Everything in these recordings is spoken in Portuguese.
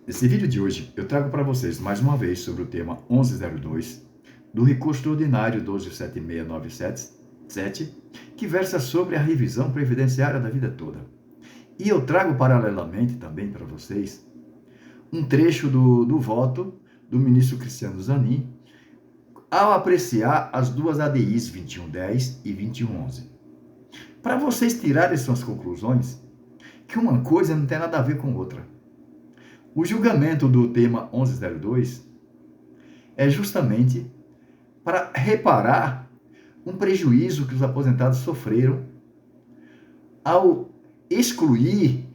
Nesse vídeo de hoje, eu trago para vocês mais uma vez sobre o tema 1102 do recurso extraordinário 12.7697, que versa sobre a revisão previdenciária da vida toda. E eu trago paralelamente também para vocês um trecho do voto do ministro Cristiano Zanin ao apreciar as duas ADIs 2110 e 2111. Para vocês tirarem suas conclusões, que uma coisa não tem nada a ver com outra. O julgamento do tema 1102 é justamente para reparar um prejuízo que os aposentados sofreram ao excluir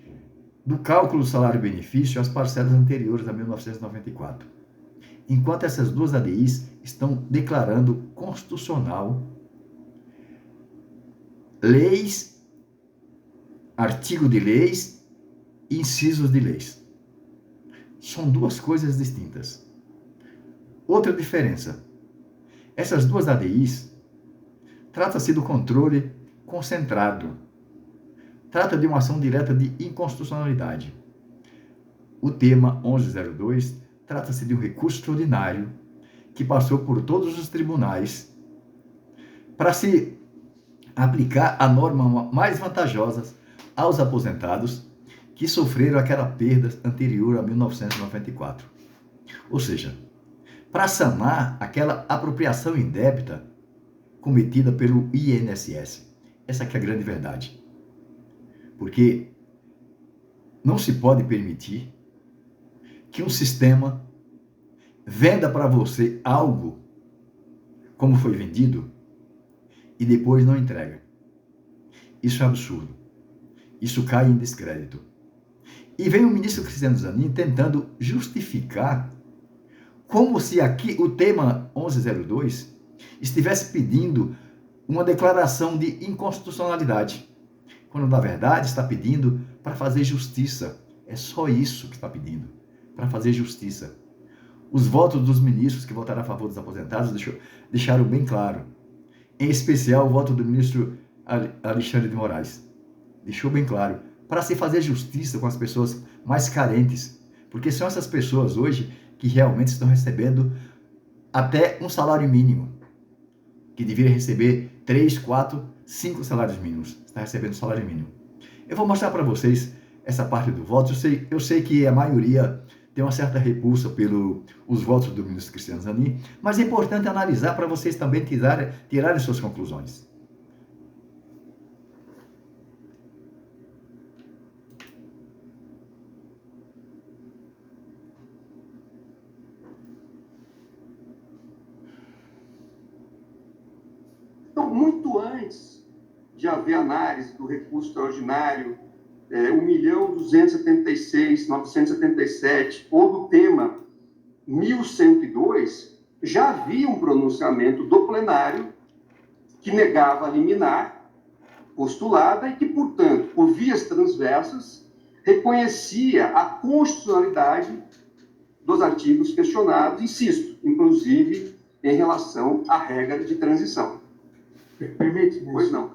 do cálculo do salário-benefício as parcelas anteriores a 1994. Enquanto essas duas ADIs estão declarando constitucional leis, artigo de leis e incisos de leis. São duas coisas distintas. Outra diferença. Essas duas ADIs trata-se do controle concentrado. Trata de uma ação direta de inconstitucionalidade. O tema 1102 trata-se de um recurso extraordinário que passou por todos os tribunais para se aplicar a norma mais vantajosa aos aposentados que sofreram aquela perda anterior a 1994. Ou seja, para sanar aquela apropriação indébita cometida pelo INSS. Essa que é a grande verdade. Porque não se pode permitir que um sistema venda para você algo como foi vendido e depois não entrega. Isso é absurdo. Isso cai em descrédito. E vem o ministro Cristiano Zanin tentando justificar como se aqui o tema 1102 estivesse pedindo uma declaração de inconstitucionalidade, quando na verdade está pedindo para fazer justiça. É só isso que está pedindo, para fazer justiça. Os votos dos ministros que votaram a favor dos aposentados deixaram bem claro, em especial o voto do ministro Alexandre de Moraes. Deixou bem claro, para se fazer justiça com as pessoas mais carentes, porque são essas pessoas hoje que realmente estão recebendo até um salário mínimo, que deveria receber 3, 4, 5 salários mínimos, está recebendo salário mínimo. Eu vou mostrar para vocês essa parte do voto. Eu sei que a maioria tem uma certa repulsa pelos votos do ministro Cristiano Zanin, mas é importante analisar para vocês também tirarem suas conclusões. Então, muito antes de haver análise do recurso extraordinário 1.276.977 ou do tema 1.102, já havia um pronunciamento do plenário que negava a liminar postulada e que, portanto, por vias transversas, reconhecia a constitucionalidade dos artigos questionados, insisto, inclusive em relação à regra de transição. Permite? Pois não.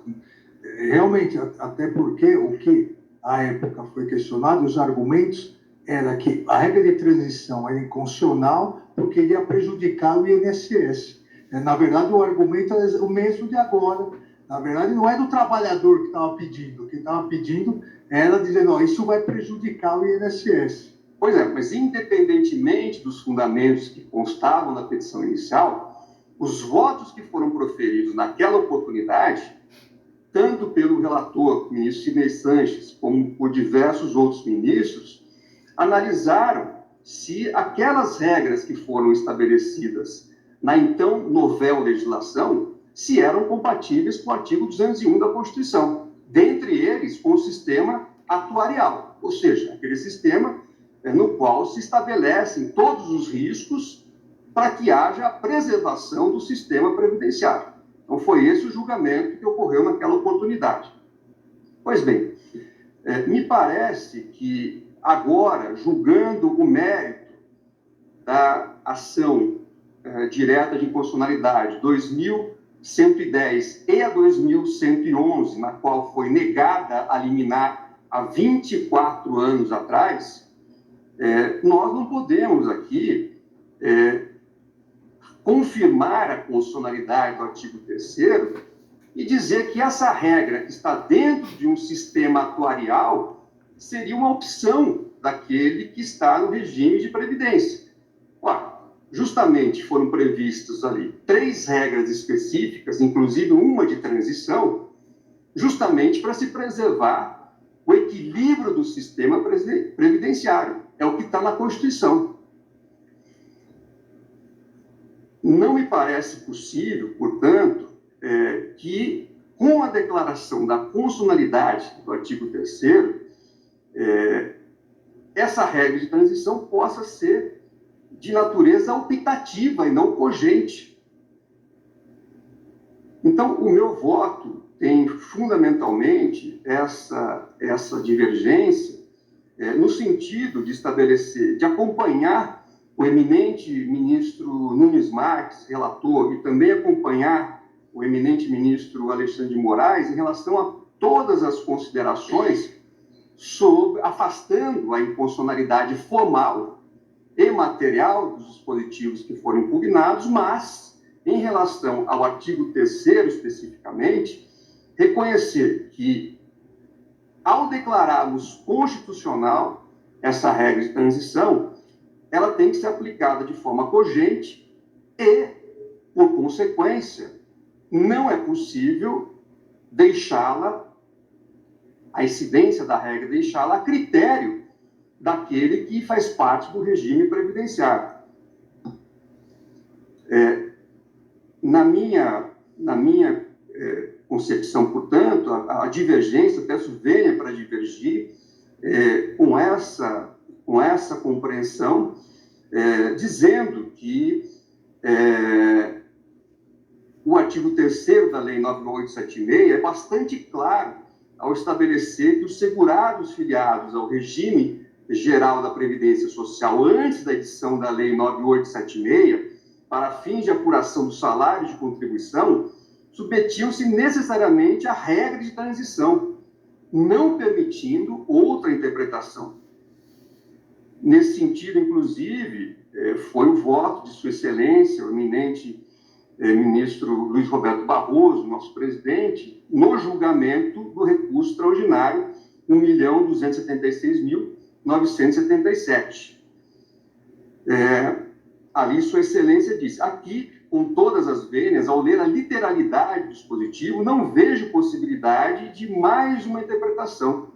Realmente, até porque o que à época foi questionado, os argumentos era que a regra de transição era inconstitucional porque iria prejudicar o INSS. Na verdade, o argumento é o mesmo de agora. Na verdade, não é do trabalhador que estava pedindo. O que estava pedindo era dizendo, ó, isso vai prejudicar o INSS. Pois é, mas independentemente dos fundamentos que constavam na petição inicial, os votos que foram proferidos naquela oportunidade, tanto pelo relator, o ministro Sidney Sanches, como por diversos outros ministros, analisaram se aquelas regras que foram estabelecidas na então novel legislação, se eram compatíveis com o artigo 201 da Constituição, dentre eles com o sistema atuarial, ou seja, aquele sistema no qual se estabelecem todos os riscos para que haja a preservação do sistema previdenciário. Então, foi esse o julgamento que ocorreu naquela oportunidade. Pois bem, me parece que agora, julgando o mérito da ação direta de inconstitucionalidade 2.110 e a 2.111, na qual foi negada a liminar há 24 anos atrás, nós não podemos aqui confirmar a constitucionalidade do artigo 3º e dizer que essa regra que está dentro de um sistema atuarial seria uma opção daquele que está no regime de previdência. Ora, justamente foram previstas ali 3 regras específicas, inclusive uma de transição, justamente para se preservar o equilíbrio do sistema previdenciário. É o que está na Constituição. Não me parece possível, portanto, que com a declaração da constitucionalidade do artigo 3º, essa regra de transição possa ser de natureza optativa e não cogente. Então, o meu voto tem fundamentalmente essa divergência no sentido de estabelecer, de acompanhar o eminente ministro Nunes Marques, relator, e também acompanhar o eminente ministro Alexandre de Moraes em relação a todas as considerações sobre afastando a inconstitucionalidade formal e material dos dispositivos que foram impugnados, mas, em relação ao artigo 3º especificamente, reconhecer que, ao declararmos constitucional essa regra de transição, ela tem que ser aplicada de forma cogente e, por consequência, não é possível deixá-la, a incidência da regra, deixá-la a critério daquele que faz parte do regime previdenciário. Na minha concepção, portanto, a divergência, peço venha para divergir com essa compreensão, dizendo que o artigo 3º da Lei 9.876 é bastante claro ao estabelecer que os segurados filiados ao regime geral da Previdência Social antes da edição da Lei 9.876, para fins de apuração do salário de contribuição, submetiam-se necessariamente à regra de transição, não permitindo outra interpretação. Nesse sentido, inclusive, foi o voto de Sua Excelência, o eminente ministro Luiz Roberto Barroso, nosso presidente, no julgamento do recurso extraordinário 1.276.977. Ali Sua Excelência disse: aqui, com todas as vênias, ao ler a literalidade do dispositivo, não vejo possibilidade de mais uma interpretação.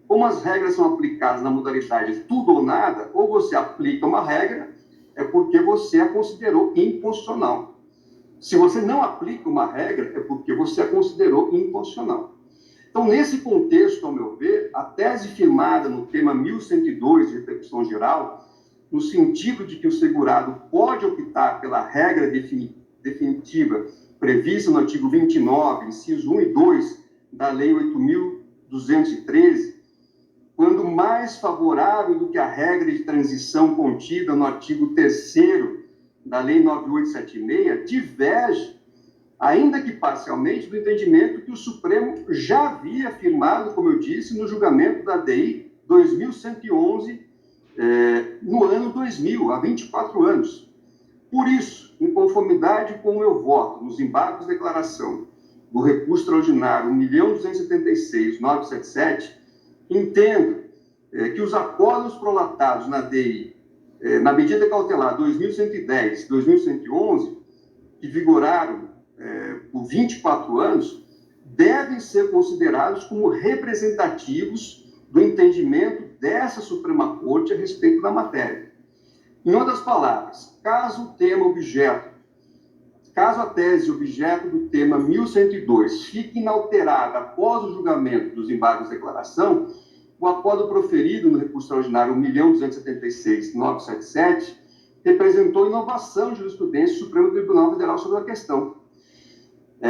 Como as regras são aplicadas na modalidade tudo ou nada, ou você aplica uma regra, é porque você a considerou inconstitucional. Se você não aplica uma regra, é porque você a considerou inconstitucional. Então, nesse contexto, ao meu ver, a tese firmada no tema 1102 de repercussão geral, no sentido de que o segurado pode optar pela regra definitiva prevista no artigo 29, inciso 1 e 2 da Lei 8.213, quando mais favorável do que a regra de transição contida no artigo 3º da Lei 9.876, diverge, ainda que parcialmente, do entendimento que o Supremo já havia afirmado, como eu disse, no julgamento da DI 2111, no ano 2000, há 24 anos. Por isso, em conformidade com o meu voto nos embargos de declaração do recurso extraordinário 1.276.977, entendo que os acordos prolatados na DI, na medida cautelar 2110 e 2111, que vigoraram por 24 anos, devem ser considerados como representativos do entendimento dessa Suprema Corte a respeito da matéria. Em outras palavras, caso a tese objeto do tema 1102 fique inalterada após o julgamento dos embargos de declaração, o acordo proferido no recurso extraordinário 1.276.977 representou inovação de jurisprudência do Supremo Tribunal Federal sobre a questão,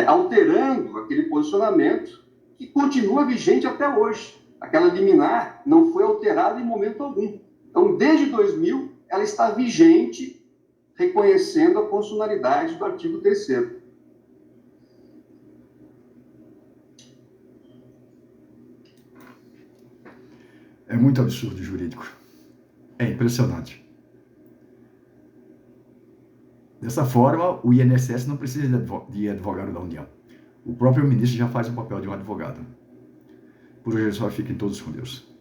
alterando aquele posicionamento que continua vigente até hoje. Aquela liminar não foi alterada em momento algum. Então, desde 2000, ela está vigente, reconhecendo a constitucionalidade do artigo 3º. É muito absurdo jurídico. É impressionante. Dessa forma, o INSS não precisa de advogado da União. O próprio ministro já faz o papel de um advogado. Por hoje é só, fiquem todos com Deus.